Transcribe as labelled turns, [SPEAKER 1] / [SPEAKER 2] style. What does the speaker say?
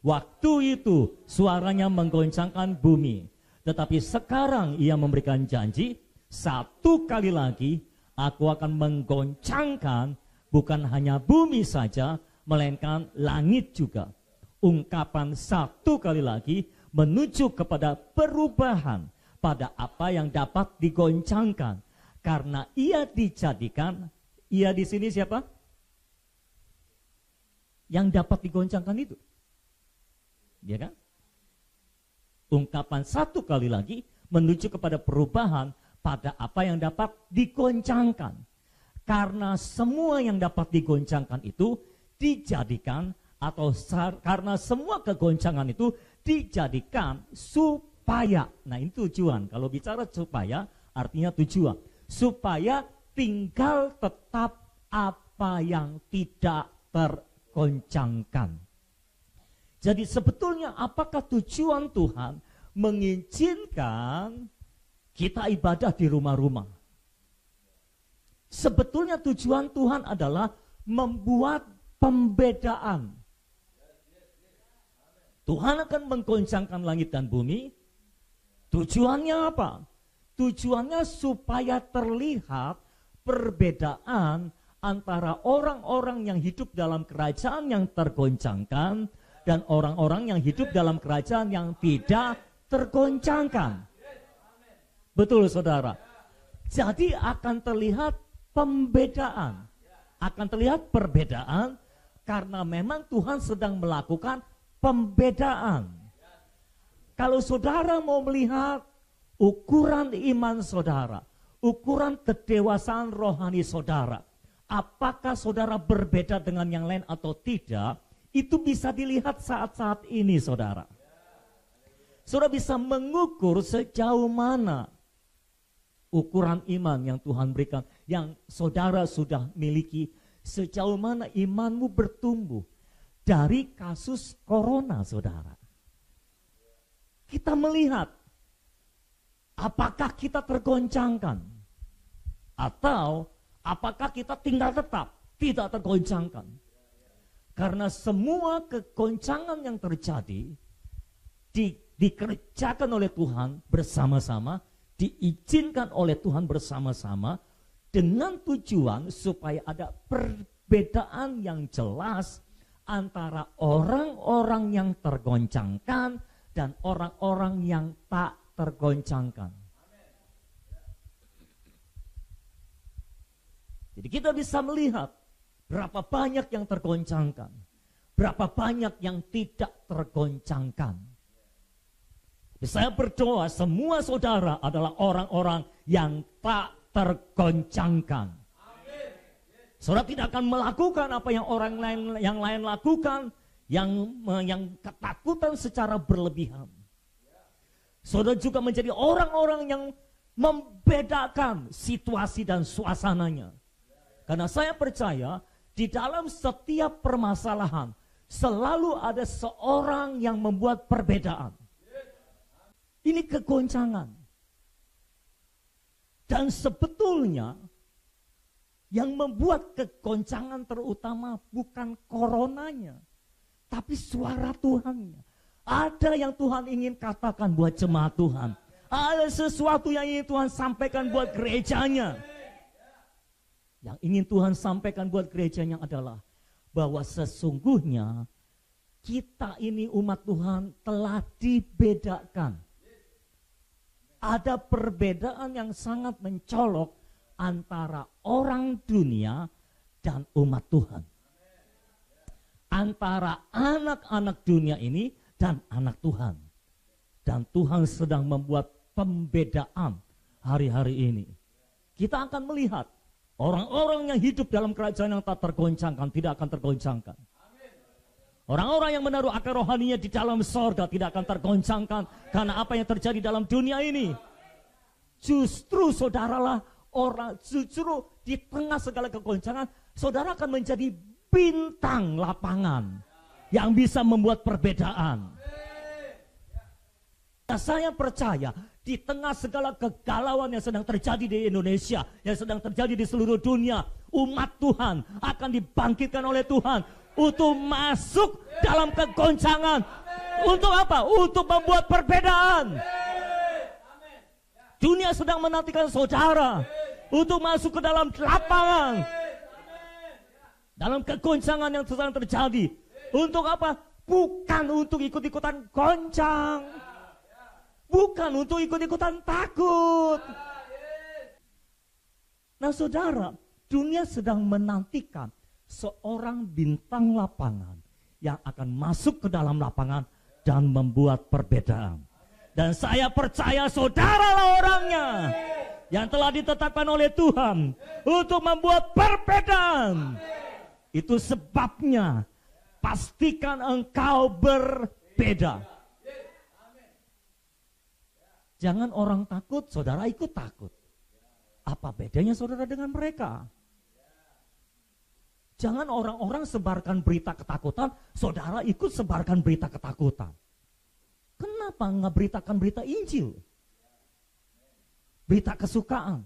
[SPEAKER 1] Waktu itu suaranya menggoncangkan bumi. Tetapi sekarang ia memberikan janji, satu kali lagi aku akan menggoncangkan bukan hanya bumi saja, melainkan langit juga. Ungkapan satu kali lagi menuju kepada perubahan pada apa yang dapat digoncangkan. Karena ia dijadikan, ia di sini siapa? Yang dapat digoncangkan itu. Ya kan? Ungkapan satu kali lagi menuju kepada perubahan pada apa yang dapat digoncangkan. Karena semua yang dapat digoncangkan itu dijadikan, atau karena semua kegoncangan itu dijadikan supaya, nah itu tujuan. Kalau bicara supaya artinya tujuan. Supaya tinggal tetap apa yang tidak tergoncangkan. Jadi sebetulnya apakah tujuan Tuhan mengizinkan kita ibadah di rumah-rumah? Sebetulnya tujuan Tuhan adalah membuat pembedaan. Tuhan akan menggoncangkan langit dan bumi. Tujuannya apa? Tujuannya supaya terlihat perbedaan antara orang-orang yang hidup dalam kerajaan yang tergoncangkan dan orang-orang yang hidup dalam kerajaan yang tidak tergoncangkan. Betul saudara? Jadi akan terlihat pembedaan. Akan terlihat perbedaan karena memang Tuhan sedang melakukan pembedaan. Kalau saudara mau melihat ukuran iman saudara, ukuran kedewasaan rohani saudara, apakah saudara berbeda dengan yang lain atau tidak, itu bisa dilihat saat-saat ini saudara. Saudara bisa mengukur sejauh mana ukuran iman yang Tuhan berikan, yang saudara sudah miliki, sejauh mana imanmu bertumbuh dari kasus corona saudara. Kita melihat apakah kita tergoncangkan atau apakah kita tinggal tetap tidak tergoncangkan. Karena semua kegoncangan yang terjadi dikerjakan oleh Tuhan bersama-sama, diizinkan oleh Tuhan bersama-sama dengan tujuan supaya ada perbedaan yang jelas antara orang-orang yang tergoncangkan dan orang-orang yang tak tergoncangkan. Jadi kita bisa melihat berapa banyak yang tergoncangkan, berapa banyak yang tidak tergoncangkan. Saya berdoa semua saudara adalah orang-orang yang tak tergoncangkan. Saudara tidak akan melakukan apa yang orang lain lakukan, yang ketakutan secara berlebihan. Saudara juga menjadi orang-orang yang membedakan situasi dan suasananya. Karena saya percaya di dalam setiap permasalahan selalu ada seorang yang membuat perbedaan. Ini kegoncangan. Dan sebetulnya yang membuat kegoncangan terutama bukan coronanya, tapi suara Tuhannya. Ada yang Tuhan ingin katakan buat jemaat Tuhan. Ada sesuatu yang ingin Tuhan sampaikan buat gerejanya. Yang ingin Tuhan sampaikan buat gerejanya adalah bahwa sesungguhnya kita ini umat Tuhan telah dibedakan. Ada perbedaan yang sangat mencolok antara orang dunia dan umat Tuhan. Antara anak-anak dunia ini dan anak Tuhan. Dan Tuhan sedang membuat pembedaan hari-hari ini. Kita akan melihat orang-orang yang hidup dalam kerajaan yang tak tergoncangkan tidak akan tergoncangkan. Orang-orang yang menaruh akar rohaninya di dalam sorga tidak akan tergoncangkan karena apa yang terjadi dalam dunia ini. Justru saudaralah orang, justru di tengah segala kegoncangan, saudara akan menjadi bintang lapangan yang bisa membuat perbedaan. Nah, saya percaya Di tengah segala kegalauan yang sedang terjadi di Indonesia, yang sedang terjadi di seluruh dunia, umat Tuhan akan dibangkitkan oleh Tuhan untuk masuk dalam kegoncangan. Untuk apa? Untuk membuat perbedaan. Dunia sedang menantikan saudara untuk masuk ke dalam lapangan, dalam kegoncangan yang sedang terjadi. Untuk apa? Bukan untuk ikut-ikutan goncang, bukan untuk ikut-ikutan takut. Nah saudara, dunia sedang menantikan seorang bintang lapangan yang akan masuk ke dalam lapangan dan membuat perbedaan. Dan saya percaya saudaralah orangnya yang telah ditetapkan oleh Tuhan untuk membuat perbedaan. Itu sebabnya pastikan engkau berbeda. Jangan orang takut, saudara ikut takut. Apa bedanya saudara dengan mereka? Jangan orang-orang sebarkan berita ketakutan, saudara ikut sebarkan berita ketakutan. Kenapa nggak beritakan berita Injil? Berita kesukaan.